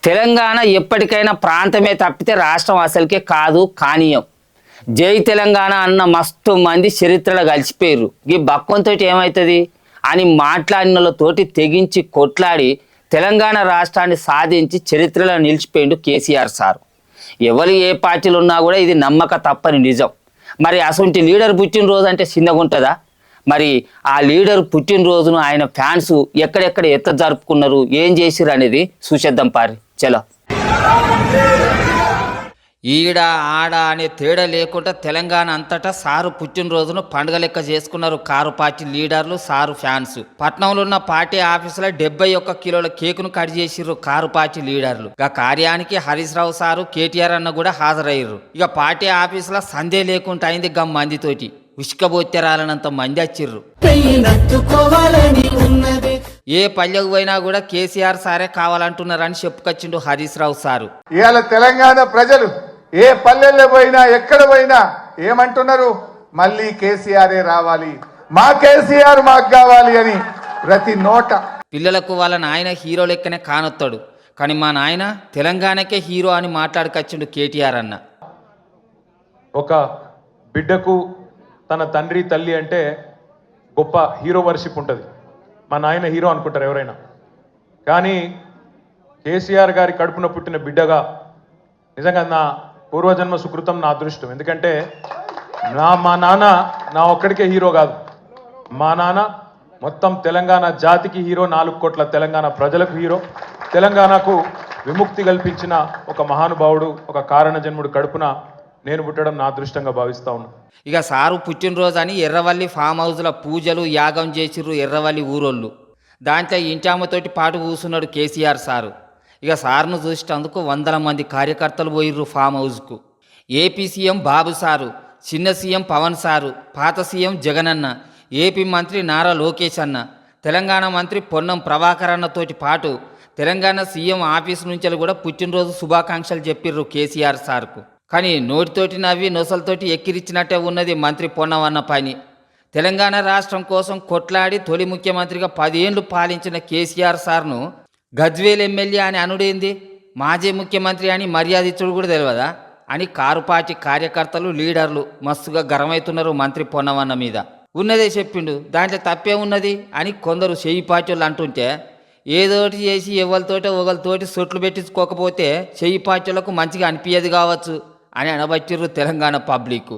తెలంగాణ ఎప్పటికైనా ప్రాంతమే తప్పితే రాష్ట్రం అసలుకే కాదు కానీయం. జై తెలంగాణ అన్న మస్తు మంది చరిత్రలో కలిసిపోయారు. ఈ బక్కంతో ఏమవుతుంది అని మాట్లాడినతోటి తెగించి కొట్లాడి తెలంగాణ రాష్ట్రాన్ని సాధించి చరిత్రలో నిలిచిపోయిండు కేసీఆర్ సార్. ఎవరు ఏ పార్టీలు ఉన్నా కూడా ఇది నమ్మక తప్పని నిజం. మరి అసలు లీడర్ పుట్టినరోజు అంటే చిన్నగుంటుందా? మరి ఆ లీడర్ పుట్టినరోజును ఆయన ఫ్యాన్స్ ఎక్కడెక్కడ జరుపుకున్నారు, ఏం చేసిరు అనేది చూసేద్దాం పారి. చలో. ఈడ ఆడ అనే తేడా లేకుండా తెలంగాణ అంతటా సారు పుట్టినరోజును పండుగ లెక్క చేసుకున్నారు కారు పార్టీ లీడర్లు, సారు ఫ్యాన్స్. పట్నంలో ఉన్న పార్టీ ఆఫీసులో 71 కిలోల కేకును కట్ చేసిర్రు కారు పార్టీ లీడర్లు. ఇక కార్యానికి హరీష్ రావు సారు, కేటీఆర్ అన్న కూడా హాజరయ్యారు. ఇక పార్టీ ఆఫీసులో సందే లేకుండా అయింది గమ్ మందితోటి. ఉష్కబోత్తెరాలనంత మంది వచ్చిర్రు. ఏ పల్లెకు పోయినా కూడా కేసీఆర్ సారే కావాలంటున్నారని చెప్పుకొచ్చిండు హరీష్ రావు సారు. ఇవాళ తెలంగాణ ప్రజలు ఏ పల్లెల్లో పోయినా ఎక్కడ పోయినా ఏమంటున్నారు? మళ్ళీ కేసీఆరే రావాలి, మా కేసీఆర్ మాకు కావాలి అని ప్రతి నోట. పిల్లలకు వాళ్ళ నాయన హీరో లెక్కనే కానొత్తాడు, కానీ మా నాయన తెలంగాణకే హీరో అని మాట్లాడుకొచ్చిండు కేటీఆర్ అన్న. ఒక బిడ్డకు తన తండ్రి తల్లి అంటే గొప్ప హీరో వర్షిప్ ఉంటుంది. మా నాయన హీరో అనుకుంటారు ఎవరైనా, కానీ కేసీఆర్ గారి కడుపున పుట్టిన బిడ్డగా నిజంగా నా పూర్వజన్మ సుకృతం, నా అదృష్టం. ఎందుకంటే మా నాన్న నా ఒక్కడికే హీరో కాదు, మా నాన్న మొత్తం తెలంగాణ జాతికి హీరో, 4 కోట్ల తెలంగాణ ప్రజలకు హీరో. తెలంగాణకు విముక్తి కల్పించిన ఒక మహానుభావుడు, ఒక కారణ జన్ముడు కడుపున నేను పుట్టడం నా అదృష్టంగా భావిస్తా ఉన్నా. ఇక సారు పుట్టినరోజు అని ఎర్రవల్లి ఫామ్ హౌస్లో పూజలు యాగం చేసిర్రు ఎర్రవల్లి ఊరోళ్ళు. దాంట్లో ఇంటామతోటి పాటు కూర్చున్నాడు కేసీఆర్ సారు. ఇక సార్ను చూసేందుకు 100 మంది కార్యకర్తలు పోయిర్రు ఫామ్ హౌస్కు. ఏపీ సీఎం బాబు సారు, చిన్న సీఎం పవన్ సారు, పాత సీఎం జగనన్న, ఏపీ మంత్రి నారా లోకేష్ అన్న, తెలంగాణ మంత్రి పొన్నం ప్రభాకర్ అన్నతోటి పాటు తెలంగాణ సీఎం ఆఫీస్ నుంచి కూడా పుట్టినరోజు శుభాకాంక్షలు చెప్పిర్రు కేసీఆర్ సార్కు. కానీ నోటితోటి నవ్వి నొసలతోటి ఎక్కిరిచ్చినట్టే ఉన్నది మంత్రి పొన్నం అన్న పని. తెలంగాణ రాష్ట్రం కోసం కొట్లాడి తొలి ముఖ్యమంత్రిగా 10 ఏళ్లు పాలించిన కేసీఆర్ సార్ను గజ్వేల్ ఎమ్మెల్యే అని అనుడేంది, మాజీ ముఖ్యమంత్రి అని మర్యాద ఇచ్చుడు కూడా తెలియదా అని కారు పార్టీ కార్యకర్తలు, లీడర్లు మస్తుగా గరమవుతున్నారు మంత్రి పొన్నవన్న మీద. ఉన్నదే చెప్పిండు, దాంట్లో తప్పే ఉన్నది అని కొందరు చెయ్యి పార్టీలు అంటుంటే, ఏదోటి చేసి ఎవరితోటో ఒకరితోటి సొట్లు పెట్టించుకోకపోతే చెయ్యి పార్టీలకు మంచిగా అనిపించదు కావచ్చు అని అనబట్టిర్రు తెలంగాణ పబ్లిక్.